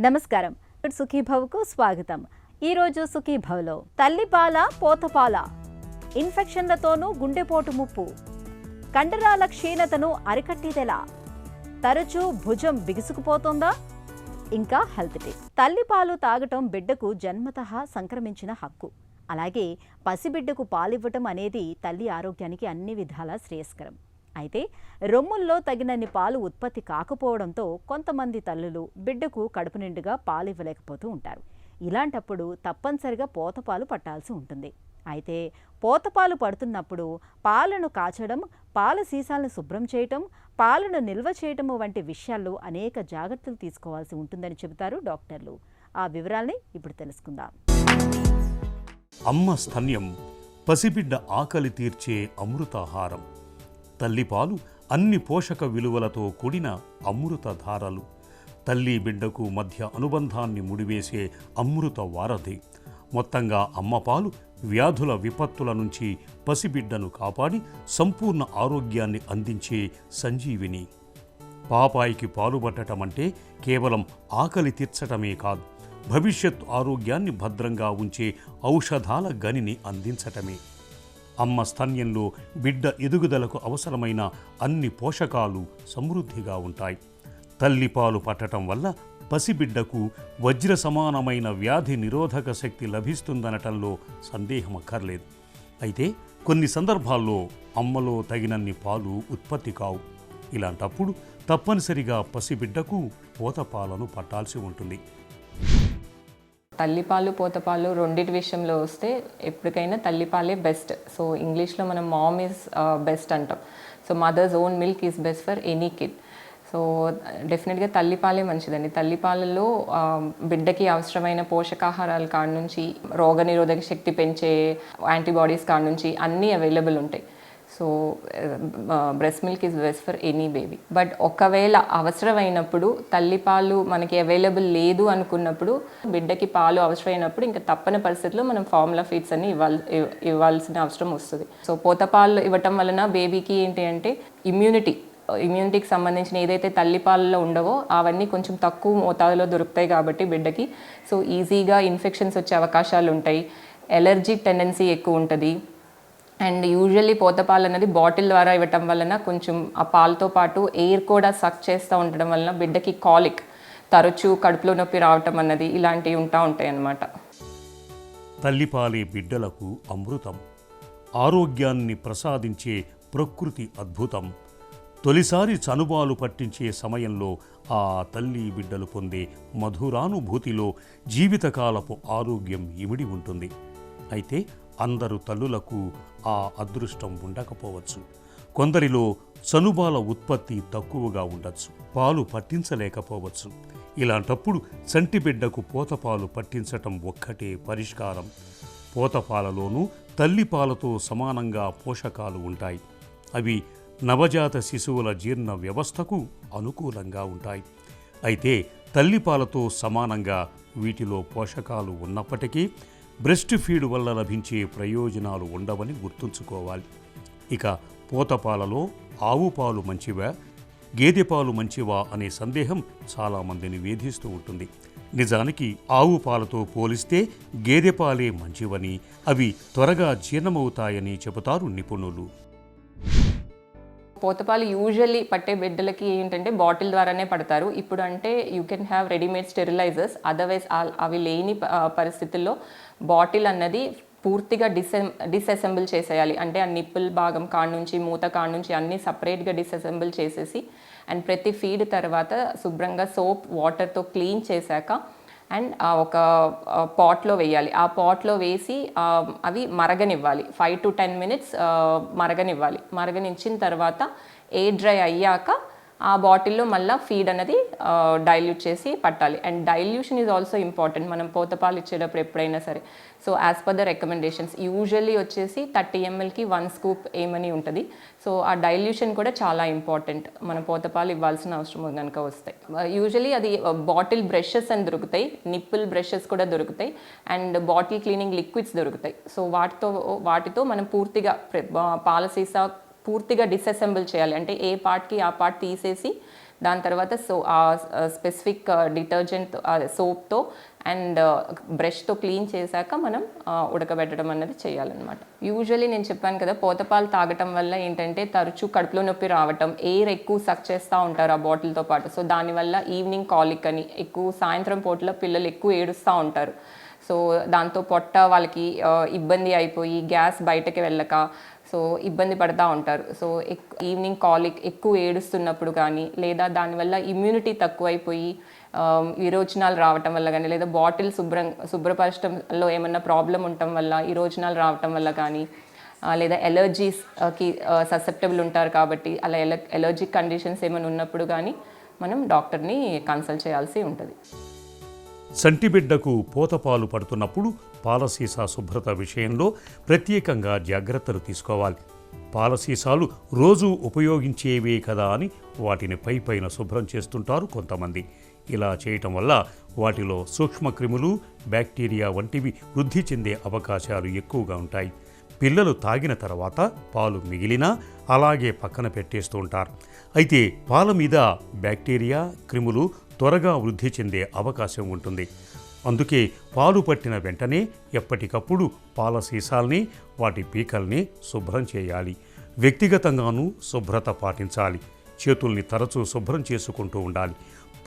నమస్కారం. సుఖీభవకు స్వాగతం. ఈరోజు సుఖీభవలో తల్లిపాల పోతపాల, ఇన్ఫెక్షన్లతోనూ గుండెపోటు ముప్పు, కండరాల క్షీణతను అరికట్టేదెలా, తరచూ భుజం బిగుసుకుపోతుందా, ఇంకా హెల్త్ టిప్. తల్లిపాలు తాగటం బిడ్డకు జన్మతః సంక్రమించిన హక్కు. అలాగే పసిబిడ్డకు పాలివ్వటం అనేది తల్లి ఆరోగ్యానికి అన్ని విధాలా శ్రేయస్కరం. అయితే రొమ్ముల్లో తగినన్ని పాలు ఉత్పత్తి కాకపోవడంతో కొంతమంది తల్లులు బిడ్డకు కడుపు నిండుగా పాలివ్వలేకపోతూ ఉంటారు. ఇలాంటప్పుడు తప్పనిసరిగా పోతపాలు పట్టాల్సి ఉంటుంది. అయితే పోతపాలు పడుతున్నప్పుడు పాలను కాచడం, పాల సీసాలను శుభ్రం చేయటం, పాలను నిల్వ చేయటం వంటి విషయాల్లో అనేక జాగ్రత్తలు తీసుకోవాల్సి ఉంటుందని చెబుతారు డాక్టర్లు. ఆ వివరాల్ని ఇప్పుడు తెలుసుకుందాం. అమ్మ స్తన్యం పసిబిడ్డ ఆకలి తీర్చే అమృతాహారం. తల్లిపాలు అన్ని పోషక విలువలతో కూడిన అమృత ధారలు. తల్లి బిడ్డకు మధ్య అనుబంధాన్ని ముడివేసే అమృత వారధి. మొత్తంగా అమ్మపాలు వ్యాధుల విపత్తుల నుంచి పసిబిడ్డను కాపాడి సంపూర్ణ ఆరోగ్యాన్ని అందించే సంజీవిని. పాపాయికి పాలుబట్టడం అంటే కేవలం ఆకలి తీర్చటమే కాదు, భవిష్యత్ ఆరోగ్యాన్ని భద్రంగా ఉంచే ఔషధాల గనిని అందించటమే. అమ్మ స్తన్యంలో బిడ్డ ఎదుగుదలకు అవసరమైన అన్ని పోషకాలు సమృద్ధిగా ఉంటాయి. తల్లిపాలు పట్టడం వల్ల పసిబిడ్డకు వజ్ర సమానమైన వ్యాధి నిరోధక శక్తి లభిస్తుందనటంలో సందేహం అక్కర్లేదు. అయితే కొన్ని సందర్భాల్లో అమ్మలో తగినన్ని పాలు ఉత్పత్తి కావు. ఇలాంటప్పుడు తప్పనిసరిగా పసిబిడ్డకు పోతపాలను పట్టాల్సి ఉంటుంది. తల్లిపాలు పోతపాలు రెండింటి విషయంలో వస్తే ఎప్పటికైనా తల్లిపాలే బెస్ట్. సో ఇంగ్లీష్లో మనం మామ్ ఈజ్ బెస్ట్ అంటాం. So mother's own milk is best for any kid. So డెఫినెట్గా తల్లిపాలే మంచిదండి. తల్లిపాలలో బిడ్డకి అవసరమైన పోషకాహారాల కాడ నుంచి రోగనిరోధక శక్తి పెంచే యాంటీబాడీస్ కాడ నుంచి అన్నీ అవైలబుల్ ఉంటాయి. So breast milk is best for any baby. But ఒకవేళ అవసరమైనప్పుడు తల్లిపాలు మనకి అవైలబుల్ లేదు అనుకున్నప్పుడు, బిడ్డకి పాలు అవసరమైనప్పుడు ఇంకా తప్పని పరిస్థితుల్లో మనం ఫార్ములా ఫీడ్స్ అన్ని ఇవ్వాల్సిన అవసరం వస్తుంది. సో పోతపాలు ఇవ్వటం వలన బేబీకి ఏంటి అంటే ఇమ్యూనిటీకి సంబంధించిన ఏదైతే తల్లిపాలలో ఉండవో అవన్నీ కొంచెం తక్కువ మోతాదులో దొరుకుతాయి కాబట్టి బిడ్డకి సో ఈజీగా ఇన్ఫెక్షన్స్ వచ్చే అవకాశాలు ఉంటాయి. ఎలర్జీ టెండెన్సీ ఎక్కువ ఉంటుంది. అండ్ యూజువల్లీ పోతపాలు అనేది బాటిల్ ద్వారా ఇవ్వటం వలన కొంచెం ఆ పాలతో పాటు ఎయిర్ కూడా సక్ చేస్తూ ఉండడం వలన బిడ్డకి కాలిక్, తరచూ కడుపులో నొప్పి రావటం అన్నది ఇలాంటివి ఉంటాయి అన్నమాట. తల్లిపాలే బిడ్డలకు అమృతం. ఆరోగ్యాన్ని ప్రసాదించే ప్రకృతి అద్భుతం. తొలిసారి చనుబాలు పట్టించే సమయంలో ఆ తల్లి బిడ్డలు పొందే మధురానుభూతిలో జీవితకాలపు ఆరోగ్యం ఇమిడి ఉంటుంది. అయితే అందరు తల్లులకు ఆ అదృష్టం ఉండకపోవచ్చు. కొందరిలో చనుబాల ఉత్పత్తి తక్కువగా ఉండొచ్చు, పాలు పట్టించలేకపోవచ్చు. ఇలాంటప్పుడు చంటిబిడ్డకు పోతపాలు పట్టించటం ఒక్కటే పరిష్కారం. పోతపాలలోనూ తల్లిపాలతో సమానంగా పోషకాలు ఉంటాయి. అవి నవజాత శిశువుల జీర్ణ వ్యవస్థకు అనుకూలంగా ఉంటాయి. అయితే తల్లిపాలతో సమానంగా వీటిలో పోషకాలు ఉన్నప్పటికీ బ్రెస్ట్ ఫీడ్ వల్ల లభించే ప్రయోజనాలు ఉండవని గుర్తుంచుకోవాలి. ఇక పోతపాలలో ఆవు పాలు మంచివా, గేదె పాలు మంచివా అనే సందేహం చాలామందిని వేధిస్తూ ఉంటుంది. నిజానికి ఆవు పాలతో పోలిస్తే గేదె పాలే మంచివని, అవి త్వరగా జీర్ణమవుతాయని చెబుతారు నిపుణులు. పోతపాలు యూజువల్లీ పట్టే బిడ్డలకి ఏంటంటే బాటిల్ ద్వారానే పడతారు. ఇప్పుడు అంటే you can have readymade sterilisers. Otherwise అవి లేని పరిస్థితుల్లో బాటిల్ అన్నది పూర్తిగా డిస్అసెంబుల్ చేసేయాలి. అంటే ఆ నిప్పుల్ భాగం కాడ నుంచి మూత కాడ నుంచి అన్నీ సపరేట్గా డిస్అసెంబుల్ చేసేసి అండ్ ప్రతి ఫీడ్ తర్వాత శుభ్రంగా సోప్ వాటర్తో క్లీన్ చేశాక అండ్ ఒక పాట్లో వేయాలి. ఆ పాట్లో వేసి అవి మరగనివ్వాలి. 5 to 10 minutes మరగనివ్వాలి. మరగనిచ్చిన తర్వాత ఎయిర్ డ్రై అయ్యాక ఆ బాటిల్లో మళ్ళీ ఫీడ్ అనేది డైల్యూట్ చేసి పట్టాలి. And dilution is also important మనం పోతపాలు ఇచ్చేటప్పుడు ఎప్పుడైనా సరే. So as per the recommendations usually వచ్చేసి 30 mlకి 1 scoop ఏమని ఉంటుంది. సో ఆ డైల్యూషన్ కూడా చాలా ఇంపార్టెంట్ మనం పోతపాలు ఇవ్వాల్సిన అవసరం కనుక వస్తాయి. యూజువల్లీ అది బాటిల్ బ్రషెస్ అని దొరుకుతాయి, నిప్పుల్ బ్రషెస్ కూడా దొరుకుతాయి అండ్ బాటిల్ క్లీనింగ్ లిక్విడ్స్ దొరుకుతాయి. సో వాటితో మనం పూర్తిగా పాల సీసా పూర్తిగా డిస్అసెంబుల్ చేయాలి. అంటే ఏ పార్ట్కి ఆ పార్ట్ తీసేసి దాని తర్వాత స్పెసిఫిక్ డిటర్జెంట్ సోప్తో అండ్ బ్రష్తో క్లీన్ చేశాక మనం ఉడకబెట్టడం అన్నది చేయాలన్నమాట. యూజువల్లీ నేను చెప్పాను కదా, పోతపాలు తాగటం వల్ల ఏంటంటే తరచూ కడుపులో నొప్పి రావటం, ఎయిర్ ఎక్కువ సక్ చేస్తూ ఉంటారు ఆ బాటిల్తో పాటు. సో దానివల్ల ఈవినింగ్ కాలిక్ అని, ఎక్కువ సాయంత్రం పూటలో పిల్లలు ఎక్కువ ఏడుస్తూ ఉంటారు. సో దాంతో పొట్ట వాళ్ళకి ఇబ్బంది అయిపోయి గ్యాస్ బయటకి వెళ్ళక సో ఇబ్బంది పడుతూ ఉంటారు. సో ఈవినింగ్ కాలిక్ ఎక్కువ ఏడుస్తున్నప్పుడు కానీ, లేదా దానివల్ల ఇమ్యూనిటీ తక్కువైపోయి విరోచనాలు రావటం వల్ల కానీ, లేదా బాటిల్ శుభ్రపరచడంలో ఏమన్నా ప్రాబ్లం ఉండటం వల్ల విరోచనాలు రావటం వల్ల కానీ, లేదా ఎలర్జీస్కి ససెప్టబుల్ ఉంటారు కాబట్టి అలా ఎలర్జిక్ కండిషన్స్ ఏమైనా ఉన్నప్పుడు కానీ మనం డాక్టర్ని కన్సల్ట్ చేయాల్సి ఉంటుంది. సంటిబిడ్డకు పోతపాలు పడుతున్నప్పుడు పాల సీసా శుభ్రత విషయంలో ప్రత్యేకంగా జాగ్రత్తలు తీసుకోవాలి. పాల సీసాలు రోజు ఉపయోగించేవే కదా అని వాటిని పైన శుభ్రం చేస్తుంటారు కొంతమంది. ఇలా చేయటం వల్ల వాటిలో సూక్ష్మక్రిములు, బ్యాక్టీరియా వంటివి వృద్ధి చెందే అవకాశాలు ఎక్కువగా ఉంటాయి. పిల్లలు తాగిన తర్వాత పాలు మిగిలినా అలాగే పక్కన పెట్టేస్తూ ఉంటారు. అయితే పాల మీద బ్యాక్టీరియా, క్రిములు త్వరగా వృద్ధి చెందే అవకాశం ఉంటుంది. అందుకే పాలు పట్టిన వెంటనే ఎప్పటికప్పుడు పాల సీసాల్ని, వాటి పీకల్ని శుభ్రం చేయాలి. వ్యక్తిగతంగానూ శుభ్రత పాటించాలి. చేతుల్ని తరచూ శుభ్రం చేసుకుంటూ ఉండాలి.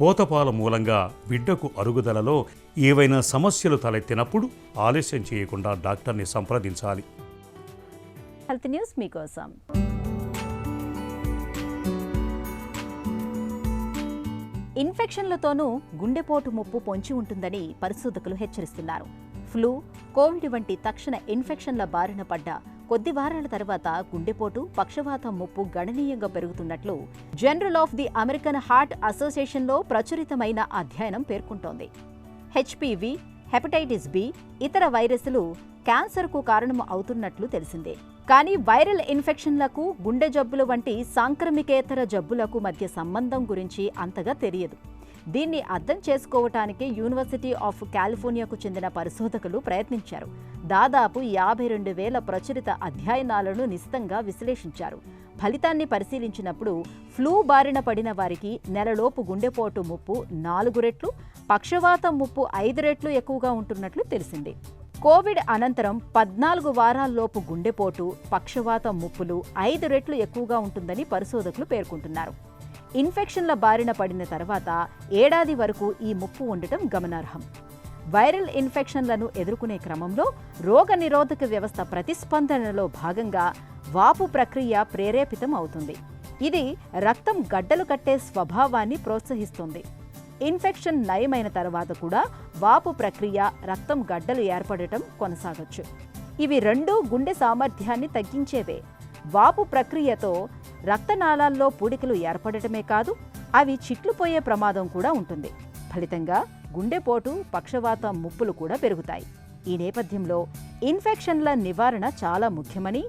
పోతపాల మూలంగా బిడ్డకు అరుగుదలలో ఏవైనా సమస్యలు తలెత్తినప్పుడు ఆలస్యం చేయకుండా డాక్టర్ని సంప్రదించాలి. హెల్త్ న్యూస్ మీకోసం. ఇన్ఫెక్షన్లతోనూ గుండెపోటు ముప్పు పొంచి ఉంటుందని పరిశోధకులు హెచ్చరిస్తున్నారు. ఫ్లూ, కోవిడ్ వంటి తక్షణ ఇన్ఫెక్షన్ల బారిన పడ్డ కొద్ది వారాల తర్వాత గుండెపోటు, పక్షవాతం ముప్పు గణనీయంగా పెరుగుతున్నట్లు journal of the American heart అసోసియేషన్లో ప్రచురితమైన అధ్యయనం పేర్కొంటోంది. హెచ్పివి, హెపటైటిస్ బి, ఇతర వైరస్లు క్యాన్సర్కు కారణం అవుతున్నట్లు తెలిసిందే. కానీ వైరల్ ఇన్ఫెక్షన్లకు, గుండె జబ్బులు వంటి సాంక్రమికేతర జబ్బులకు మధ్య సంబంధం గురించి అంతగా తెలియదు. దీన్ని అర్థం చేసుకోవటానికి యూనివర్సిటీ ఆఫ్ కాలిఫోర్నియాకు చెందిన పరిశోధకులు ప్రయత్నించారు. దాదాపు 52,000 ప్రచురిత అధ్యయనాలను నిశితంగా విశ్లేషించారు. ఫలితాన్ని పరిశీలించినప్పుడు ఫ్లూ బారిన పడిన వారికి నెలలోపు గుండెపోటు ముప్పు 4 రెట్లు, పక్షవాతం ముప్పు 5 రెట్లు ఎక్కువగా ఉంటున్నట్లు తెలిసింది. కోవిడ్ అనంతరం 14 వారాల్లోపు గుండెపోటు, పక్షవాతం ముప్పులు 5 రెట్లు ఎక్కువగా ఉంటుందని పరిశోధకులు పేర్కొంటున్నారు. ఇన్ఫెక్షన్ల బారిన పడిన తర్వాత ఏడాది వరకు ఈ ముప్పు ఉండటం గమనార్హం. వైరల్ ఇన్ఫెక్షన్లను ఎదుర్కొనే క్రమంలో రోగనిరోధక వ్యవస్థ ప్రతిస్పందనలో భాగంగా వాపు ప్రక్రియ ప్రేరేపితం అవుతుంది. ఇది రక్తం గడ్డలు కట్టే స్వభావాన్ని ప్రోత్సహిస్తుంది. ఇన్ఫెక్షన్ నయమైన తర్వాత కూడా వాపు ప్రక్రియ, రక్తం గడ్డలు ఏర్పడటం కొనసాగొచ్చు. ఇవి రెండూ గుండె సామర్థ్యాన్ని తగ్గించేవే. వాపు ప్రక్రియతో రక్తనాళాల్లో పూడికలు ఏర్పడటమే కాదు, అవి చిట్లుపోయే ప్రమాదం కూడా ఉంటుంది. ఫలితంగా గుండెపోటు, పక్షవాతం ముప్పులు కూడా పెరుగుతాయి. ఈ నేపథ్యంలో ఇన్ఫెక్షన్ల నివారణ చాలా ముఖ్యమని,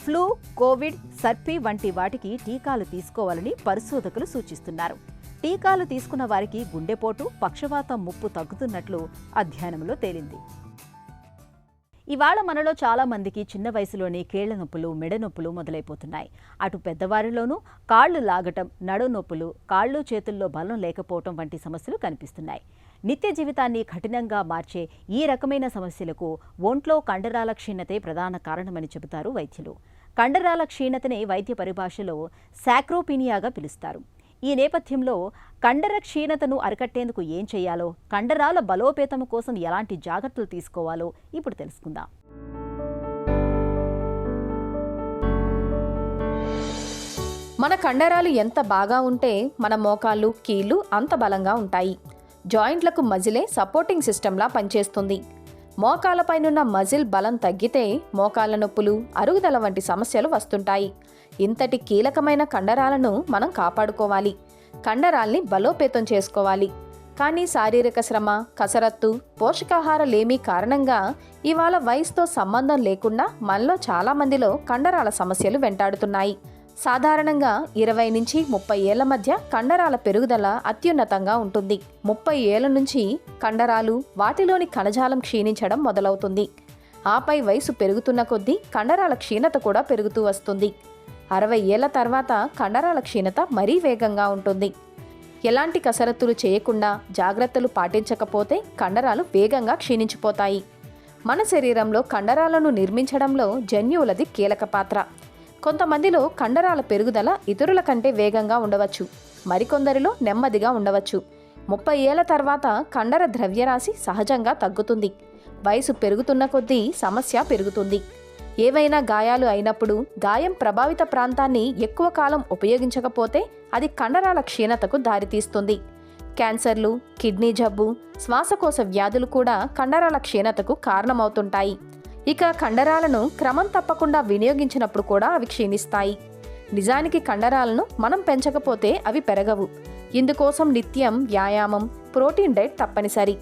ఫ్లూ, కోవిడ్, సర్పీ వంటి వాటికి టీకాలు తీసుకోవాలని పరిశోధకులు సూచిస్తున్నారు. టీకాలు తీసుకున్న వారికి గుండెపోటు, పక్షవాతం ముప్పు తగ్గుతున్నట్లు అధ్యయనంలో తేలింది. ఇవాళ మనలో చాలా మందికి చిన్న వయసులోనే కీళ్ల నొప్పులు, మెడ నొప్పులు మొదలైపోతున్నాయి. అటు పెద్దవారిలోనూ కాళ్లు లాగటం, నడుం నొప్పులు, కాళ్ళు చేతుల్లో బలం లేకపోవటం వంటి సమస్యలు కనిపిస్తున్నాయి. నిత్య జీవితాన్ని కఠినంగా మార్చే ఈ రకమైన సమస్యలకు ఒంట్లో కండరాల క్షీణతే ప్రధాన కారణమని చెబుతారు వైద్యులు. కండరాల క్షీణతనే వైద్య పరిభాషలో సాక్రోపీనియాగా పిలుస్తారు. ఈ నేపథ్యంలో కండర క్షీణతను అరికట్టేందుకు ఏం చేయాలో, కండరాల బలోపేతం కోసం ఎలాంటి జాగ్రత్తలు తీసుకోవాలో ఇప్పుడు తెలుసుకుందాం. మన కండరాలు ఎంత బాగా ఉంటే మన మోకాళ్ళు, కీళ్ళు అంత బలంగా ఉంటాయి. జాయింట్లకు మజిలే సపోర్టింగ్ సిస్టంలా పనిచేస్తుంది. మోకాళ్ళపైనున్న మజిల్ బలం తగ్గితే మోకాళ్ళ నొప్పులు, అరుగుదల వంటి సమస్యలు వస్తుంటాయి. ఇంతటి కీలకమైన కండరాలను మనం కాపాడుకోవాలి. కండరాల్ని బలోపేతం చేసుకోవాలి. కానీ శారీరక శ్రమ, కసరత్తు, పోషకాహార లేమి కారణంగా ఇవాళ వయసుతో సంబంధం లేకుండా మనలో చాలామందిలో కండరాల సమస్యలు వెంటాడుతున్నాయి. సాధారణంగా 20 నుంచి 30 ఏళ్ల మధ్య కండరాల పెరుగుదల అత్యున్నతంగా ఉంటుంది. 30 ఏళ్ల నుంచి కండరాలు, వాటిలోని కణజాలం క్షీణించడం మొదలవుతుంది. ఆపై వయసు పెరుగుతున్న కొద్దీ కండరాల క్షీణత కూడా పెరుగుతూ వస్తుంది. 60 ఏళ్ల తర్వాత కండరాల క్షీణత మరీ వేగంగా ఉంటుంది. ఎలాంటి కసరత్తులు చేయకుండా జాగ్రత్తలు పాటించకపోతే కండరాలు వేగంగా క్షీణించిపోతాయి. మన శరీరంలో కండరాలను నిర్మించడంలో జన్యువులది కీలక పాత్ర. కొంతమందిలో కండరాల పెరుగుదల ఇతరుల కంటే వేగంగా ఉండవచ్చు, మరికొందరిలో నెమ్మదిగా ఉండవచ్చు. 30 ఏళ్ల తర్వాత కండర ద్రవ్యరాశి సహజంగా తగ్గుతుంది. వయసు పెరుగుతున్న కొద్దీ సమస్య పెరుగుతుంది. ఏవైనా గాయాలు అయినప్పుడు గాయం ప్రభావిత ప్రాంతాన్ని ఎక్కువ కాలం ఉపయోగించకపోతే అది కండరాల క్షీణతకు దారితీస్తుంది. క్యాన్సర్లు, కిడ్నీ జబ్బు, శ్వాసకోశ వ్యాధులు కూడా కండరాల క్షీణతకు కారణమవుతుంటాయి. ఇక కండరాలను క్రమం తప్పకుండా వినియోగించినప్పుడు కూడా అవి క్షీణిస్తాయి. నిజానికి కండరాలను మనం పెంచకపోతే అవి పెరగవు. ఇందుకోసం నిత్యం వ్యాయామం, ప్రోటీన్ డైట్ తప్పనిసరి.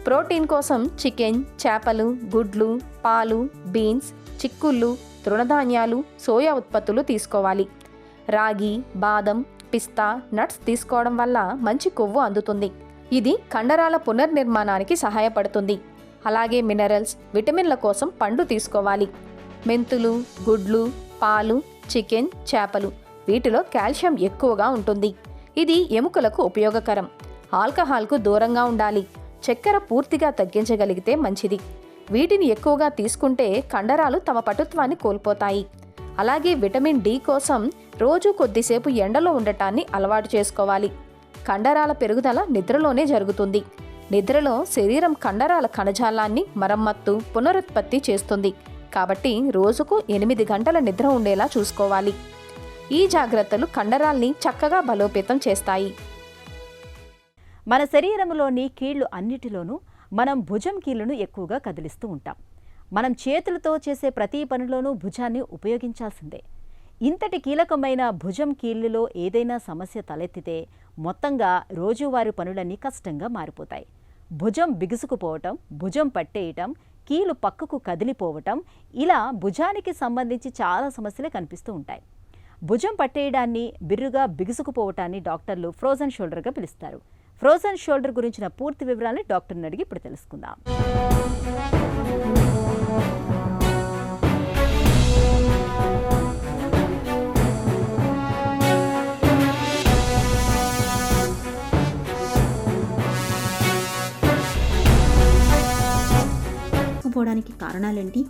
ప్రోటీన్ కోసం చికెన్, చేపలు, గుడ్లు, పాలు, బీన్స్, చిక్కుళ్ళు, తృణధాన్యాలు, సోయా ఉత్పత్తులు తీసుకోవాలి. రాగి, బాదం, పిస్తా, నట్స్ తీసుకోవడం వల్ల మంచి కొవ్వు అందుతుంది. ఇది కండరాల పునర్నిర్మాణానికి సహాయపడుతుంది. అలాగే మినరల్స్, విటమిన్ల కోసం పండు తీసుకోవాలి. మెంతులు, గుడ్లు, పాలు, చికెన్, చేపలు వీటిలో కాల్షియం ఎక్కువగా ఉంటుంది. ఇది ఎముకలకు ఉపయోగకరం. ఆల్కహాల్కు దూరంగా ఉండాలి. చక్కెర పూర్తిగా తగ్గించగలిగితే మంచిది. వీటిని ఎక్కువగా తీసుకుంటే కండరాలు తమ పటుత్వాన్ని కోల్పోతాయి. అలాగే విటమిన్ డి కోసం రోజు కొద్దిసేపు ఎండలో ఉండటాన్ని అలవాటు చేసుకోవాలి. కండరాల పెరుగుదల నిద్రలోనే జరుగుతుంది. నిద్రలో శరీరం కండరాల కణజాలాన్ని మరమ్మత్తు, పునరుత్పత్తి చేస్తుంది. కాబట్టి రోజుకు 8 గంటల నిద్ర ఉండేలా చూసుకోవాలి. ఈ జాగ్రత్తలు కండరాల్ని చక్కగా బలోపేతం చేస్తాయి. మన శరీరంలోని కీళ్లు అన్నిటిలోనూ మనం భుజం కీళ్లను ఎక్కువగా కదిలిస్తూ ఉంటాం. మనం చేతులతో చేసే ప్రతి పనిలోనూ భుజాన్ని ఉపయోగించాల్సిందే. ఇంతటి కీలకమైన భుజం కీళ్ళలో ఏదైనా సమస్య తలెత్తితే మొత్తంగా రోజువారీ పనులన్నీ కష్టంగా మారిపోతాయి. భుజం బిగుసుకుపోవటం, భుజం పట్టేయటం, కీలు పక్కకు కదిలిపోవటం, ఇలా భుజానికి సంబంధించి చాలా సమస్యలు కనిపిస్తూ ఉంటాయి. భుజం పట్టేయడాన్ని, బిర్రుగా బిగుసుకుపోవటాన్ని డాక్టర్లు ఫ్రోజన్ షోల్డర్గా పిలుస్తారు. ఫ్రోజన్ షోల్డర్ గురించిన పూర్తి వివరాలను డాక్టర్ని అడిగి ఇప్పుడు తెలుసుకుందాం. పోవడానికి కారణాలేంటి?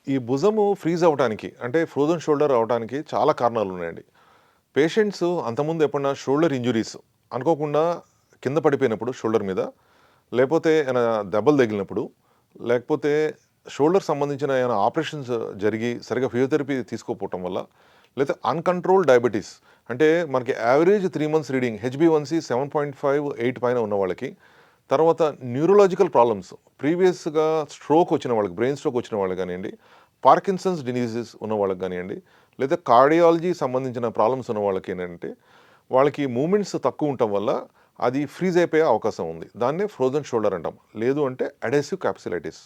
ఈ భుజము ఫ్రీజ్ అవ్వడానికి అంటే ఫ్రోజన్ షోల్డర్ అవడానికి చాలా కారణాలు ఉన్నాయండి. పేషెంట్స్ అంతకుముందు ఎప్పుడన్నా షోల్డర్ ఇంజురీస్ అనుకోకుండా కింద పడిపోయినప్పుడు షోల్డర్ మీద, లేకపోతే ఏమైనా దెబ్బలు తగిలినప్పుడు, లేకపోతే షోల్డర్ సంబంధించిన ఏమైనా ఆపరేషన్స్ జరిగి సరిగా ఫిజియోథెరపీ తీసుకోకపోవటం వల్ల, లేదా అన్కంట్రోల్ డయాబెటీస్ అంటే మనకి యావరేజ్ 3 months రీడింగ్ HbA1c 7.5, 8 పైన ఉన్న వాళ్ళకి, తర్వాత న్యూరలాజికల్ ప్రాబ్లమ్స్ ప్రీవియస్గా స్ట్రోక్ వచ్చిన వాళ్ళకి, బ్రెయిన్ స్ట్రోక్ వచ్చిన వాళ్ళకి కానివ్వండి, పార్కిన్సన్స్ డిసీజెస్ ఉన్న వాళ్ళకి కానివ్వండి, లేదా కార్డియాలజీ సంబంధించిన ప్రాబ్లమ్స్ ఉన్న వాళ్ళకి ఏంటంటే వాళ్ళకి మూమెంట్స్ తక్కువ ఉండటం వల్ల అది ఫ్రీజ్ అయిపోయే అవకాశం ఉంది. దాన్నే ఫ్రోజన్ షోల్డర్ అంటాం. లేదు అంటే అడెసివ్ క్యాప్సులైటిస్.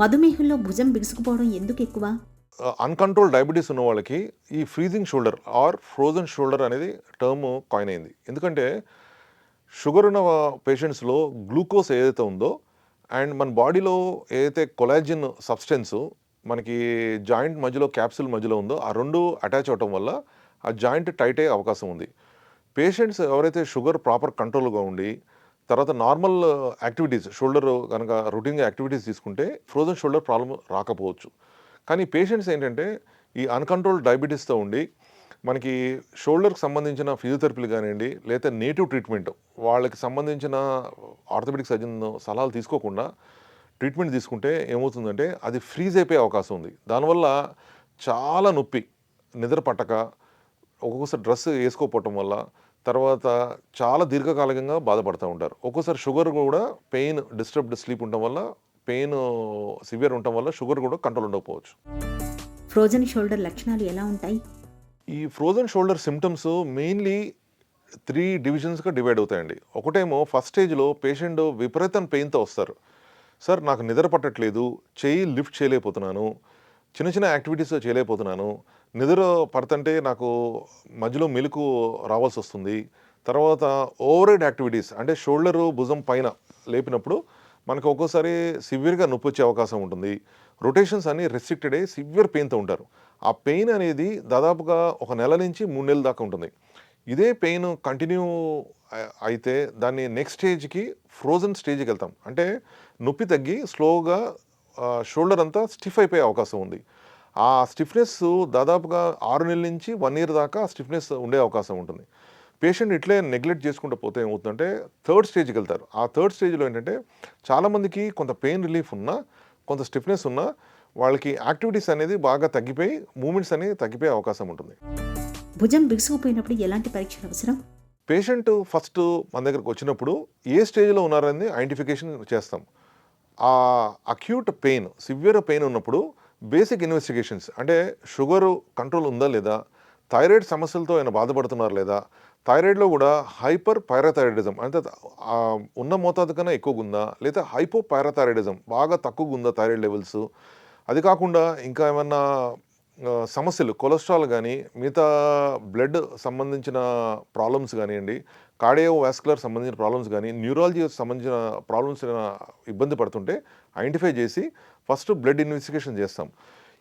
మధుమేహంలో భుజం బిగుసుకుపోవడం ఎందుకు ఎక్కువ? అన్కంట్రోల్ డయాబెటీస్ ఉన్న వాళ్ళకి ఈ freezing shoulder or frozen shoulder అనేది టర్మ్ కాయిన్ అయింది. ఎందుకంటే షుగర్ ఉన్న పేషెంట్స్లో గ్లూకోజ్ ఏదైతే ఉందో అండ్ మన బాడీలో ఏదైతే కొలాజిన్ సబ్స్టెన్స్ మనకి జాయింట్ మధ్యలో, క్యాప్సుల్ మధ్యలో ఉందో ఆ రెండు అటాచ్ అవటం వల్ల ఆ జాయింట్ టైట్ అయ్యే అవకాశం ఉంది. పేషెంట్స్ ఎవరైతే షుగర్ ప్రాపర్ కంట్రోల్గా ఉండి తర్వాత నార్మల్ యాక్టివిటీస్, షోల్డర్ కనుక రొటీన్గా యాక్టివిటీస్ తీసుకుంటే ఫ్రోజన్ షోల్డర్ ప్రాబ్లం రాకపోవచ్చు. కానీ పేషెంట్స్ ఏంటంటే ఈ అన్కంట్రోల్ డయాబెటీస్తో ఉండి మనకి షోల్డర్కి సంబంధించిన ఫిజియోథెరపీలు కానివ్వండి, లేదా నేటివ్ ట్రీట్మెంట్ వాళ్ళకి సంబంధించిన ఆర్థోపెడిక్ సర్జన్ సలహాలు తీసుకోకుండా ట్రీట్మెంట్ తీసుకుంటే ఏమవుతుందంటే అది ఫ్రీజ్ అయిపోయే అవకాశం ఉంది. దానివల్ల చాలా నొప్పి, నిద్ర పట్టక, ఒక్కొక్కసారి డ్రెస్ వేసుకోకపోవటం వల్ల తర్వాత చాలా దీర్ఘకాలికంగా బాధపడుతూ ఉంటారు. ఒక్కోసారి షుగర్ కూడా పెయిన్, డిస్టర్బ్డ్ స్లీప్ ఉండటం వల్ల, పెయిన్ సివియర్ ఉండటం వల్ల షుగర్ కూడా కంట్రోల్ ఉండకపోవచ్చు. ఫ్రోజన్ షోల్డర్ లక్షణాలు ఎలా ఉంటాయి? ఈ ఫ్రోజన్ షోల్డర్ సిమ్టమ్స్ మెయిన్లీ 3 డివిజన్స్గా డివైడ్ అవుతాయండి. ఒకటేమో ఫస్ట్ స్టేజ్లో పేషెంట్ విపరీతం పెయిన్తో వస్తారు. సార్ నాకు నిద్ర పట్టట్లేదు, చెయ్యి లిఫ్ట్ చేయలేకపోతున్నాను, చిన్న చిన్న యాక్టివిటీస్ చేయలేకపోతున్నాను, నిద్ర పడుతుంటే నాకు మధ్యలో మెలకు రావాల్సి వస్తుంది, తర్వాత ఓవర్ హెడ్ యాక్టివిటీస్ అంటే షోల్డరు భుజం పైన లేపినప్పుడు మనకు ఒక్కోసారి సివియర్గా నొప్పి వచ్చే అవకాశం ఉంటుంది. రొటేషన్స్ అన్నీ రెస్ట్రిక్టెడ్ అయ్యి సివియర్ పెయిన్తో ఉంటారు. ఆ పెయిన్ అనేది దాదాపుగా 1 నెల నుంచి 3 నెలల దాకా ఉంటుంది. ఇదే పెయిన్ కంటిన్యూ అయితే దాన్ని నెక్స్ట్ స్టేజ్కి ఫ్రోజన్ స్టేజ్కి వెళ్తాం. అంటే నొప్పి తగ్గి స్లోగా షోల్డర్ అంతా స్టిఫ్ అయిపోయే అవకాశం ఉంది. ఆ స్టిఫ్నెస్ దాదాపుగా 6 నెలల నుంచి 1 ఇయర్ దాకా స్టిఫ్నెస్ ఉండే అవకాశం ఉంటుంది. పేషెంట్ ఇట్లే నెగ్లెక్ట్ చేసుకుంటూ పోతే ఏమవుతుందంటే థర్డ్ స్టేజ్కి వెళ్తారు. ఆ థర్డ్ స్టేజ్లో ఏంటంటే చాలామందికి కొంత పెయిన్ రిలీఫ్ ఉన్నా, కొంత స్టిఫ్నెస్ ఉన్నా వాళ్ళకి యాక్టివిటీస్ అనేది బాగా తగ్గిపోయి మూమెంట్స్ అనేవి తగ్గిపోయే అవకాశం ఉంటుంది. భుజం బిగుసుకుపోయినప్పుడు ఎలాంటి పరీక్షలు అవసరం? పేషెంట్ ఫస్ట్ మన దగ్గరకు వచ్చినప్పుడు ఏ స్టేజ్లో ఉన్నారని ఐడెంటిఫికేషన్ చేస్తాం. ఆ అక్యూట్ పెయిన్, సివియర్ పెయిన్ ఉన్నప్పుడు బేసిక్ ఇన్వెస్టిగేషన్స్ అంటే షుగరు కంట్రోల్ ఉందా లేదా, థైరాయిడ్ సమస్యలతో ఆయన బాధపడుతున్నారు లేదా, థైరాయిడ్లో కూడా హైపర్ పైరాథైరాయిడిజం అంటే ఉన్న మోతాదు కన్నా ఎక్కువగా ఉందా, లేదా హైపో పైరాథైరాయిడిజం బాగా తక్కువగా ఉందా థైరాయిడ్ లెవెల్స్. అది కాకుండా ఇంకా ఏమన్నా సమస్యలు కొలెస్ట్రాల్ కానీ మిగతా బ్లడ్ సంబంధించిన ప్రాబ్లమ్స్ కానివ్వండి, కార్డియోవాస్కులర్ సంబంధించిన ప్రాబ్లమ్స్ కానీ, న్యూరాలజీ సంబంధించిన ప్రాబ్లమ్స్ ఇబ్బంది పడుతుంటే ఐడెంటిఫై చేసి ఫస్ట్ బ్లడ్ ఇన్వెస్టిగేషన్ చేస్తాం.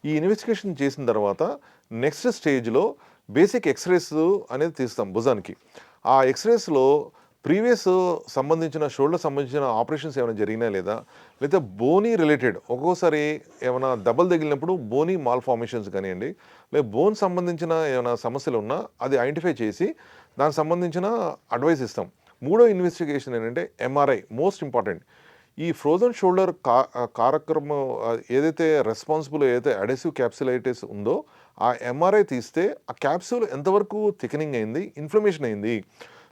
ఈ ఇన్వెస్టిగేషన్ చేసిన తర్వాత నెక్స్ట్ స్టేజ్లో బేసిక్ ఎక్స్రేస్ అనేది తీస్తాం భుజానికి. ఆ ఎక్స్రేస్లో ప్రీవియస్ సంబంధించిన షోల్డర్ సంబంధించిన ఆపరేషన్స్ ఏమైనా జరిగినా లేదా, లేదా బోనీ రిలేటెడ్ ఒక్కోసారి ఏమైనా దెబ్బలు తగిలినప్పుడు బోనీ మాల్ ఫార్మేషన్స్ కానివ్వండి, లేదా బోన్ సంబంధించిన ఏమైనా సమస్యలు ఉన్నా అది ఐడెంటిఫై చేసి దానికి సంబంధించిన అడ్వైస్ ఇస్తాం. మూడో ఇన్వెస్టిగేషన్ ఏంటంటే ఎంఆర్ఐ, మోస్ట్ ఇంపార్టెంట్. ఈ ఫ్రోజన్ షోల్డర్ కార్యక్రమం ఏదైతే రెస్పాన్సిబుల్ ఏదైతే అడెసివ్ క్యాప్సులైటిస్ ఉందో ఆ ఎంఆర్ఐ తీస్తే ఆ క్యాప్సూల్ ఎంతవరకు థికనింగ్ అయింది, ఇన్ఫ్లమేషన్ అయింది,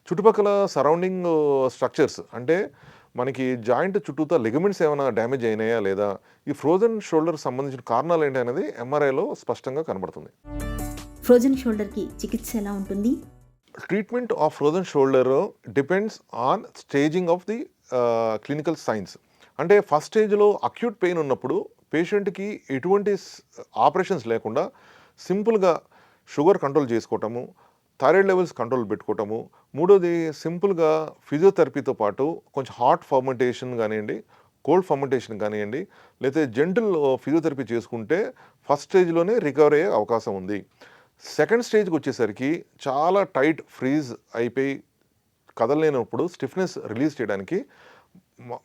చుట్టుపక్కల సరౌండింగ్ స్ట్రక్చర్స్ అంటే మనకి జాయింట్ చుట్టూతా లిగమెంట్స్ ఏమైనా డ్యామేజ్ అయినాయా లేదా, ఈ ఫ్రోజన్ షోల్డర్ సంబంధించిన కారణాలు ఏంటి అనేది ఎంఆర్ఐలో స్పష్టంగా కనబడుతుంది. ఫ్రోజన్ షోల్డర్కి చికిత్స ఎలా ఉంటుంది? Treatment of frozen shoulder depends on staging of the clinical signs. అంటే ఫస్ట్ స్టేజ్లో అక్యూట్ పెయిన్ ఉన్నప్పుడు పేషెంట్కి ఎటువంటి ఆపరేషన్స్ లేకుండా సింపుల్గా షుగర్ కంట్రోల్ చేసుకోవటము, థైరాయిడ్ లెవెల్స్ కంట్రోల్ పెట్టుకోవటము, మూడోది సింపుల్గా ఫిజియోథెరపీతో పాటు కొంచెం హాట్ ఫర్మెంటేషన్ కానివ్వండి, కోల్డ్ ఫర్మెంటేషన్ కానివ్వండి, లేకపోతే జెంటల్ ఫిజియోథెరపీ చేసుకుంటే ఫస్ట్ స్టేజ్లోనే రికవర్ అయ్యే అవకాశం ఉంది. సెకండ్ స్టేజ్కి వచ్చేసరికి చాలా టైట్ ఫ్రీజ్ అయిపోయి కదలలేనప్పుడు స్టిఫ్నెస్ రిలీజ్ చేయడానికి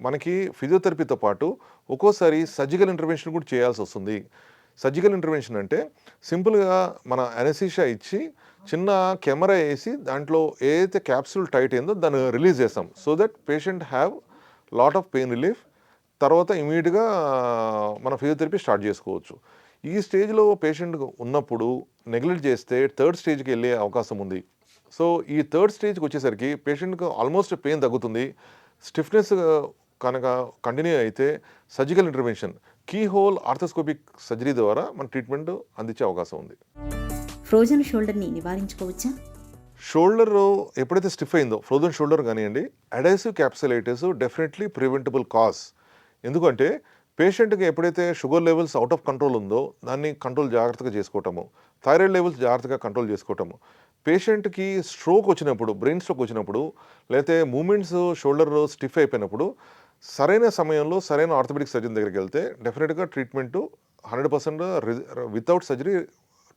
మనకి ఫిజియోథెరపీతో పాటు ఒక్కోసారి సర్జికల్ ఇంటర్వెన్షన్ కూడా చేయాల్సి వస్తుంది. సర్జికల్ ఇంటర్వెన్షన్ అంటే సింపుల్గా మన అనెస్థీషియా ఇచ్చి చిన్న కెమెరా వేసి దాంట్లో ఏదైతే క్యాప్సూల్ టైట్ అయిందో దాన్ని రిలీజ్ చేస్తాం. So that patient have lot of pain relief. తర్వాత ఇమీడియట్గా మన ఫిజియోథెరపీ స్టార్ట్ చేసుకోవచ్చు. ఈ స్టేజ్లో పేషెంట్ ఉన్నప్పుడు నెగ్లెక్ట్ చేస్తే థర్డ్ స్టేజ్కి వెళ్ళే అవకాశం ఉంది. సో ఈ థర్డ్ స్టేజ్కి వచ్చేసరికి పేషెంట్కి ఆల్మోస్ట్ పెయిన్ తగ్గుతుంది. స్టిఫ్నెస్ కనుక కంటిన్యూ అయితే surgical intervention, key hole arthroscopic surgery ద్వారా మన ట్రీట్మెంట్ అందించే అవకాశం ఉంది. ఫ్రోజన్ షోల్డర్ని నివారించుకోవచ్చా? షోల్డర్ ఎప్పుడైతే స్టిఫ్ అయిందో ఫ్రోజన్ షోల్డర్ కానివ్వండి, adhesive capsulitis definitely preventable cause. ఎందుకంటే పేషెంట్కి ఎప్పుడైతే sugar levels out of control ఉందో దాన్ని కంట్రోల్ జాగ్రత్తగా చేసుకోవటము, థైరాయిడ్ లెవెల్స్ జాగ్రత్తగా కంట్రోల్ చేసుకోవటము, పేషెంట్కి స్ట్రోక్ వచ్చినప్పుడు, బ్రెయిన్ స్ట్రోక్ వచ్చినప్పుడు, లేకపోతే మూమెంట్స్ షోల్డర్ స్టిఫ్ అయిపోయినప్పుడు సరైన సమయంలో సరైన ఆర్థోపెడిక్ సర్జన్ దగ్గరికి వెళ్తే డెఫినెట్గా ట్రీట్మెంట్ 100% వితౌట్ సర్జరీ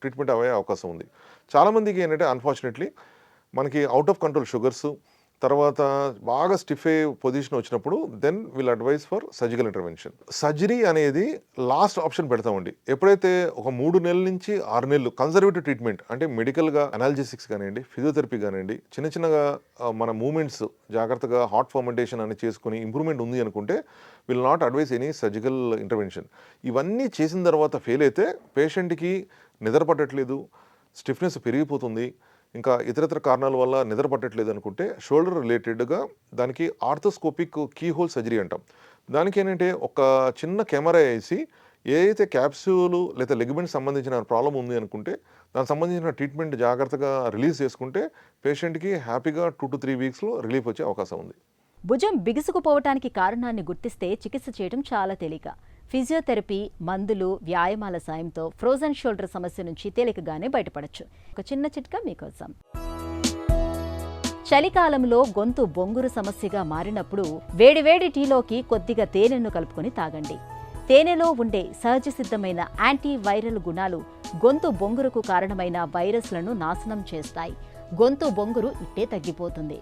ట్రీట్మెంట్ అయ్యే అవకాశం ఉంది. చాలామందికి ఏంటంటే అన్ఫార్చునేట్లీ మనకి అవుట్ ఆఫ్ కంట్రోల్ షుగర్స్, తర్వాత బాగా స్టిఫ్ అయ్యే పొజిషన్ వచ్చినప్పుడు then will advise for surgical intervention. Surgery అనేది లాస్ట్ ఆప్షన్ పెడతామండి. ఎప్పుడైతే ఒక 3 నెలల నుంచి 6 నెలలు కన్జర్వేటివ్ ట్రీట్మెంట్ అంటే మెడికల్గా అనాల్జెసిక్స్ కానివ్వండి, ఫిజియోథెరపీ కానివ్వండి, చిన్నగా మన మూమెంట్స్ జాగ్రత్తగా హాట్ ఫర్మెంటేషన్ అని చేసుకుని ఇంప్రూవ్మెంట్ ఉంది అనుకుంటే will not advice any surgical intervention. ఇవన్నీ చేసిన తర్వాత ఫెయిల్ అయితే పేషెంట్కి నిద్ర పట్టట్లేదు, స్టిఫ్నెస్ పెరిగిపోతుంది, ఇంకా ఇతరత్ర కారణాల వల్ల నిద్ర పట్టట్లేదు అనుకుంటే షోల్డర్ రిలేటెడ్గా దానికి ఆర్థోస్కోపిక్ కీ హోల్ సర్జరీ అంటాం. దానికి ఏంటంటే ఒక చిన్న కెమెరా వేసి ఏదైతే క్యాప్సూలు లేదా లిగమెంట్ సంబంధించిన ప్రాబ్లం ఉంది అనుకుంటే దానికి సంబంధించిన ట్రీట్మెంట్ జాగ్రత్తగా రిలీజ్ చేసుకుంటే పేషెంట్కి హ్యాపీగా 2 to 3 వీక్స్లో రిలీఫ్ వచ్చే అవకాశం ఉంది. భుజం బిగుసుకుపోవటానికి కారణాన్ని గుర్తిస్తే చికిత్స చేయడం చాలా తేలిక. ఫిజియోథెరపీ, మందులు, వ్యాయామాల సాయంతో ఫ్రోజన్ షోల్డర్ సమస్య నుంచి తేలికగానే బయటపడచ్చు. ఒక చిన్న చిట్కా మీకోసం. చలికాలంలో గొంతు బొంగురు సమస్యగా మారినప్పుడు వేడివేడి టీలోకి కొద్దిగా తేనెను కలుపుకొని తాగండి. తేనెలో ఉండే సహజసిద్ధమైన యాంటీవైరల్ గుణాలు గొంతు బొంగురుకు కారణమైన వైరస్లను నాశనం చేస్తాయి. గొంతు బొంగురు ఇట్టే తగ్గిపోతుంది.